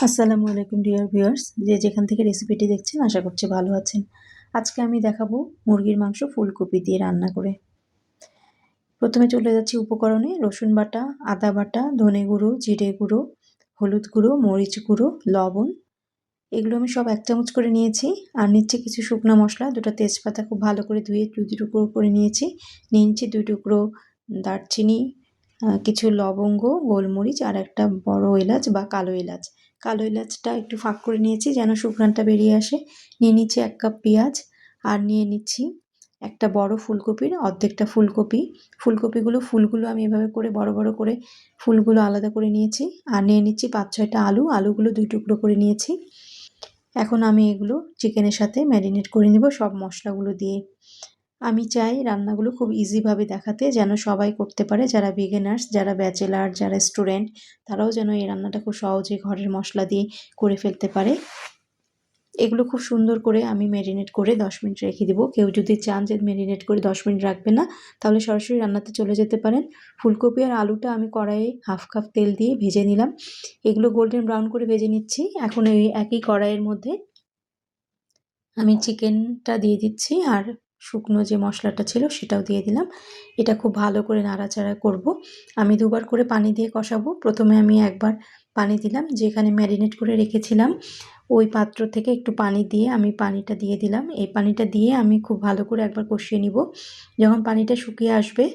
আসসালামু আলাইকুম dear viewers, যে যেখান থেকে রেসিপিটি দেখছেন আশা করছি ভালো আছেন। আজকে আমি দেখাবো মুরগির মাংস ফুলকপি দিয়ে রান্না করে। প্রথমে চলে যাচ্ছি উপকরণে। রসুন বাটা, আদা বাটা, ধনে গুঁড়ো, জিরে গুঁড়ো, হলুদ গুঁড়ো, মরিচ গুঁড়ো, লবণ, এগুলো আমি সব 1 চামচ করে নিয়েছি। আর নিচ্ছি কিছু শুকনো মশলা, 2টা তেজপাতা খুব ভালো করে ধুয়ে 2 টুকরো করে নিয়েছি। নিয়েছি 2 টুকরো দারচিনি, কিছু লবঙ্গ, গোলমরিচ আর একটা বড় এলাচ বা কালো এলাচ। কালো এলাচটা একটু ফাঁক করে নিয়েছি যেন সুঘ্রাণটা বেরিয়ে আসে। নিয়ে নিচ্ছি 1 কাপ পেঁয়াজ, আর নিয়ে নিচ্ছি একটা বড় ফুলকপির অর্ধেকটা ফুলকপি। ফুলগুলো আমি এভাবে করে বড় বড় করে ফুলগুলো আলাদা করে নিয়েছি। আর নিয়ে নিচ্ছি 5-6টা আলুগুলো 2 টুকরো করে নিয়েছি। এখন আমি এগুলো চিকেনের সাথে ম্যারিনেট করে নেব সব মশলাগুলো দিয়ে। আমি চাই রান্নাগুলো খুব ইজিভাবে দেখাতে, যেন সবাই করতে পারে, যারা বিগিনার্স, যারা ব্যাচেলার, যারা স্টুডেন্ট, তারাও যেন এই রান্নাটা খুব সহজে ঘরের মশলা দিয়ে করে ফেলতে পারে। এগুলো খুব সুন্দর করে আমি ম্যারিনেট করে 10 মিনিট রেখে দেবো। কেউ যদি চান যে ম্যারিনেট করে 10 মিনিট রাখবেন না, তাহলে সরাসরি রান্নাতে চলে যেতে পারেন। ফুলকপি আর আলুটা আমি কড়াইয়ে 1/2 কাপ তেল দিয়ে ভেজে নিলাম। এগুলো গোল্ডেন ব্রাউন করে ভেজে নিচ্ছি। এখন এই একই কড়াইয়ের মধ্যে আমি চিকেনটা দিয়ে দিচ্ছি, আর শুকনো যে মশলাটা ছিল সেটাও দিয়ে দিলাম। এটা খুব ভালো করে নাড়াচাড়া করব। আমি 2 বার করে পানি দিয়ে কষাবো। প্রথমে আমি একবার পানি দিলাম, যেখানে ম্যারিনেট করে রেখেছিলাম ওই পাত্র থেকে একটু পানি দিয়ে আমি পানিটা দিয়ে দিলাম। এই পানিটা দিয়ে আমি খুব ভালো করে একবার কষিয়ে নিব। যখন পানিটা শুকিয়ে আসবে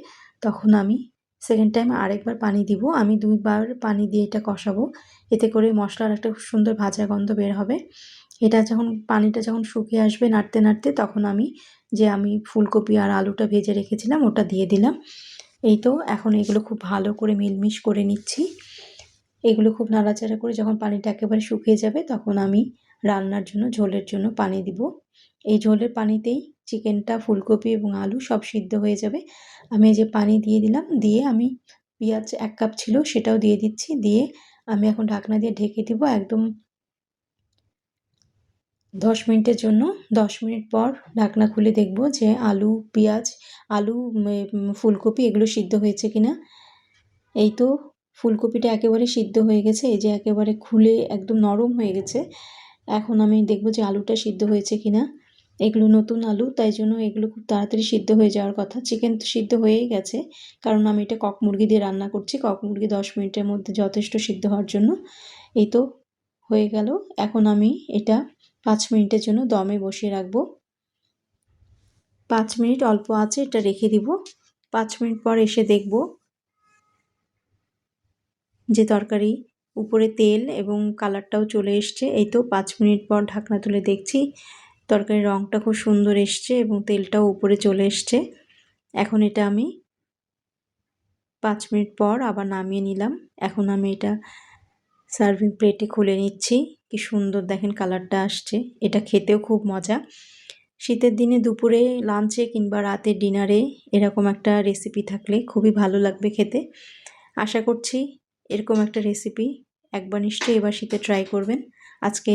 তখন আমি সেকেন্ড টাইম আরেকবার পানি দিব। আমি 2 বার পানি দিয়ে এটা কষাবো। এতে করে মশলার একটা সুন্দর ভাজা গন্ধ বের হবে। পানিটা যখন শুকিয়ে আসবে নাড়তে নাড়তে, তখন আমি ফুলকপি আর আলুটা ভেজে রেখেছিলাম ওটা দিয়ে দিলাম। এই তো এখন এগুলো খুব ভালো করে মিলমিশ করে নিচ্ছি। এগুলো খুব নাড়াচাড়া করে যখন পানিটা একেবারে শুকিয়ে যাবে, তখন আমি রান্নার জন্য ঝোলের জন্য পানি দিব। এই ঝোলের পানিতেই চিকেনটা, ফুলকপি এবং আলু সব সিদ্ধ হয়ে যাবে। আমি এই যে পানি দিয়ে দিলাম, দিয়ে আমি পেঁয়াজ 1 কাপ ছিল সেটাও দিয়ে দিচ্ছি। দিয়ে আমি এখন ঢাকনা দিয়ে ঢেকে দিব একদম 10 মিনিটের জন্য। 10 মিনিট পর ঢাকনা খুলে দেখব যে আলু, ফুলকপি এগুলো সিদ্ধ হয়েছে কিনা। এই তো ফুলকপিটা একেবারে সিদ্ধ হয়ে গেছে, এই যে একেবারে খুলে একদম নরম হয়ে গেছে। এখন আমি দেখব যে আলুটা সিদ্ধ হয়েছে কিনা। এগুলো নতুন আলু, তাই জন্য এগুলো খুব তাড়াতাড়ি সিদ্ধ হয়ে যাওয়ার কথা। চিকেন তো সিদ্ধ হয়েই গেছে, কারণ আমি এটা কক মুরগি দিয়ে রান্না করছি। কক মুরগি 10 মিনিটের মধ্যে যথেষ্ট সিদ্ধ হওয়ার জন্য। এই তো হয়ে গেল। এখন আমি এটা 5 মিনিটের জন্য দমে বসিয়ে রাখবো। 5 মিনিট অল্প আঁচে এটা রেখে দিব। 5 মিনিট পর এসে দেখব যে তরকারি উপরে তেল এবং কালারটাও চলে এসছে। এই তো 5 মিনিট পর ঢাকনা তুলে দেখছি তরকারির রঙটা খুব সুন্দর এসছে এবং তেলটাও উপরে চলে এসছে। এখন এটা আমি 5 মিনিট পর আবার নামিয়ে নিলাম। এখন আমি এটা সার্ভিং প্লেটে খুলে নিচ্ছি। কি সুন্দর দেখেন কালারটা আসছে। এটা খেতেও খুব মজা। শীতের দিনে দুপুরে লাঞ্চে কিংবা রাতের ডিনারে এরকম একটা রেসিপি থাকলে খুবই ভালো লাগবে খেতে। আশা করছি এরকম একটা রেসিপি একবার নিশ্চয়ই এবার শীতে ট্রাই করবেন। আজকে